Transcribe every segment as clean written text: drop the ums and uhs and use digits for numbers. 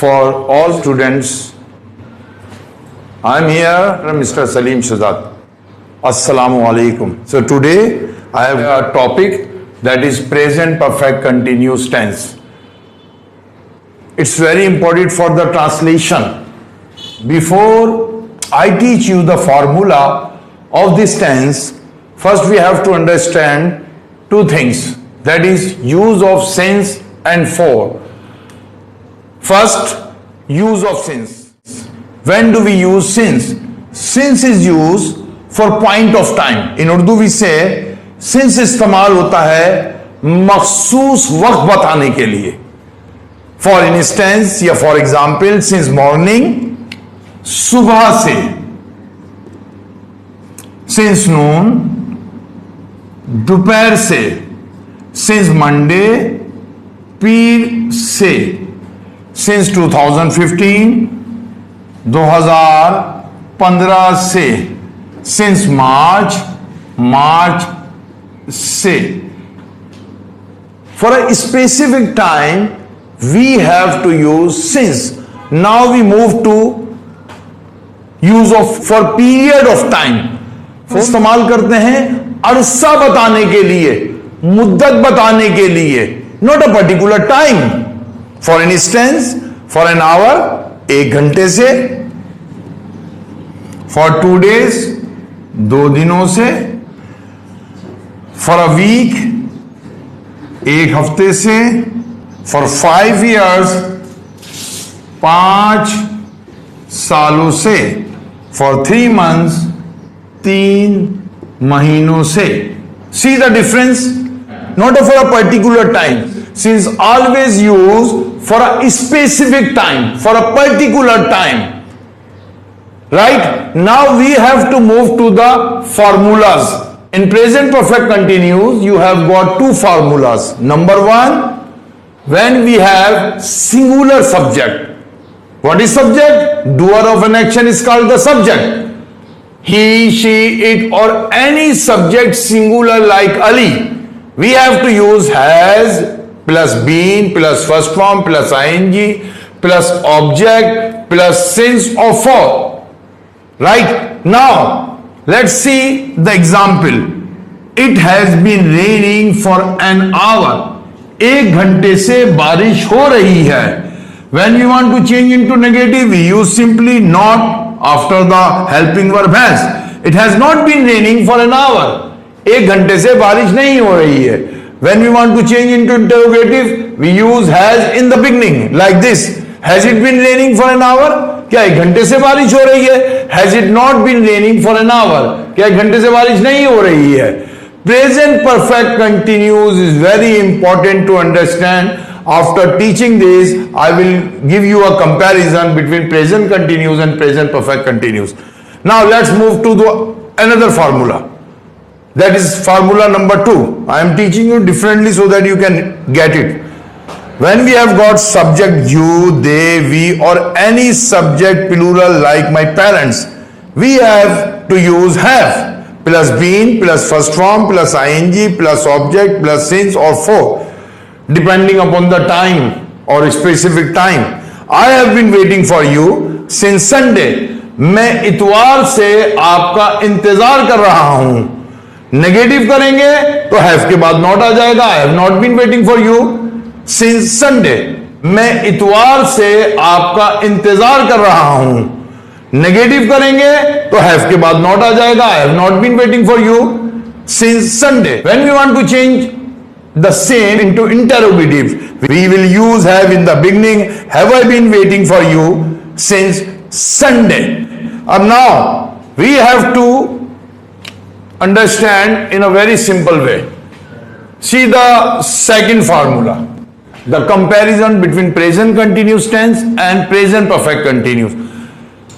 for all students. I am here, Mr. Salim Shahzad. Assalamu alaikum. So today I have a topic that is present perfect continuous tense. It's very important for the translation. Before I teach you the formula of this tense, first we have to understand two things. That is use of since and for. First, use of since. When do we use since? Since is used for point of time. In Urdu we say since इस्तेमाल होता है मखसूस वक्त बताने के लिए. For instance या for example, since morning सुबह से, since noon दोपहर से, since Monday पीर से, since 2015 2015 से, since March से. For a specific time we have to use since. Now we move to use of for period of time. इस्तेमाल करते हैं अरसा बताने के लिए, मुद्दत बताने के लिए, not a particular time. For instance, for an hour, 1 घंटे से, for 2 days, 2 दिनों से, for a week, 1 हफ्ते से, for 5 years, 5 सालों से, for 3 months, 3 महीनों से. See the difference? Not for a particular time. Since always used for a specific time, for a particular time. Right? Now we have to move to the formulas. In present perfect continuous, you have got 2 formulas. Number 1, when we have singular subject. What is subject? Doer of an action is called the subject. He, she, it, or any subject singular like Ali. We have to use has plus been plus first form plus ing plus object plus since or for. Right? Now, let's see the example. It has been raining for an hour. 1 घंटे से बारिश हो रही है. When we want to change into negative, we use simply not after the helping verb has. It has not been raining for an hour. 1 घंटे से बारिश नहीं हो रही है. When we want to change into interrogative, we use has in the beginning like this. Has it been raining for an hour? क्या 1 घंटे से बारिश हो रही है? Has it not been raining for an hour? क्या 1 घंटे से बारिश नहीं हो रही है? Present perfect continuous is very important to understand. After teaching this, I will give you a comparison between present continuous and present perfect continuous. Now let's move to another formula. That is formula number 2. I am teaching you differently so that you can get it. When we have got subject you, they, we, or any subject plural like my parents, we have to use have plus been plus first form plus ing plus object plus since or for, depending upon the time or specific time. I have been waiting for you since Sunday. मैं इतवार से आपका इंतजार कर रहा हूं. Negative करेंगे तो हैव के बाद नॉट आ जाएगा. I have not been waiting for you since Sunday. मैं इतवार से आपका इंतजार कर रहा हूं. नेगेटिव करेंगे तो हैव के बाद नॉट आ जाएगा. I have not been waiting for you since Sunday. When we want to change the same into interrogative, we will use have in the beginning. Have I been waiting for you since Sunday? And now we have to understand in a very simple way. See the second formula, the comparison between present continuous tense and present perfect continuous.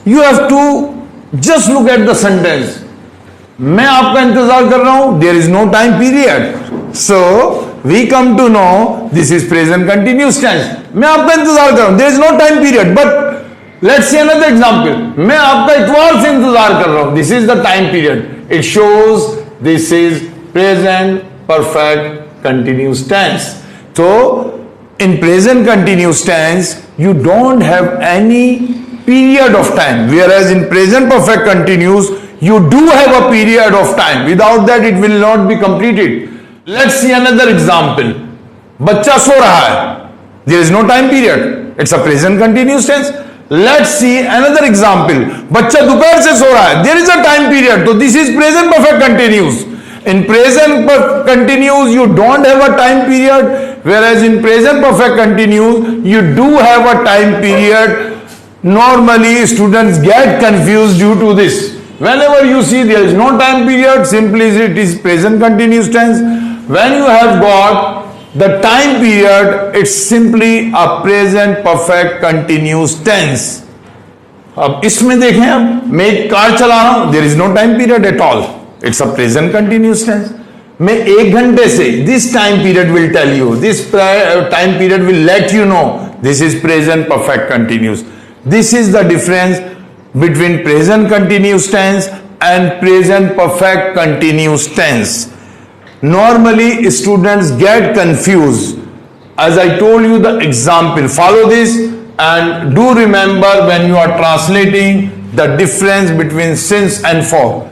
You have to just look at the sentence. मैं आपका इंतजार कर रहा हूं. There is no time period. So we come to know this is present continuous tense. मैं आपका इंतजार कर रहा हूं. There is no time period. But let's see another example. मैं आपका इतवार से इंतजार कर रहा हूं. This is the time period. It shows this is present perfect continuous tense. So In present continuous tense, you don't have any period of time, whereas in present perfect continuous, you do have a period of time. Without that, it will not be completed. Let's see another example. बच्चा सो रहा है. There is no time period. It's a present continuous tense. Let's see another example. बच्चा दोपहर से सो रहा है. There is a time period. So this is present perfect continuous. In present continuous, you don't have a time period, whereas in present perfect continuous, you do have a time period. Normally, students get confused due to this. Whenever you see there is no time period, simply it is present continuous tense. When you have got the time period, it's simply a present perfect continuous tense. अब इसमें देखें, अब मैं एक car चला रहा हूं, there is no time period at all. It's a present continuous tense. मैं 1 घंटे से, this time period will tell you, this time period will let you know, this is present perfect continuous. This is the difference between present continuous tense and present perfect continuous tense. Normally, students get confused. As I told you the example, follow this and do remember when you are translating the difference between since and for.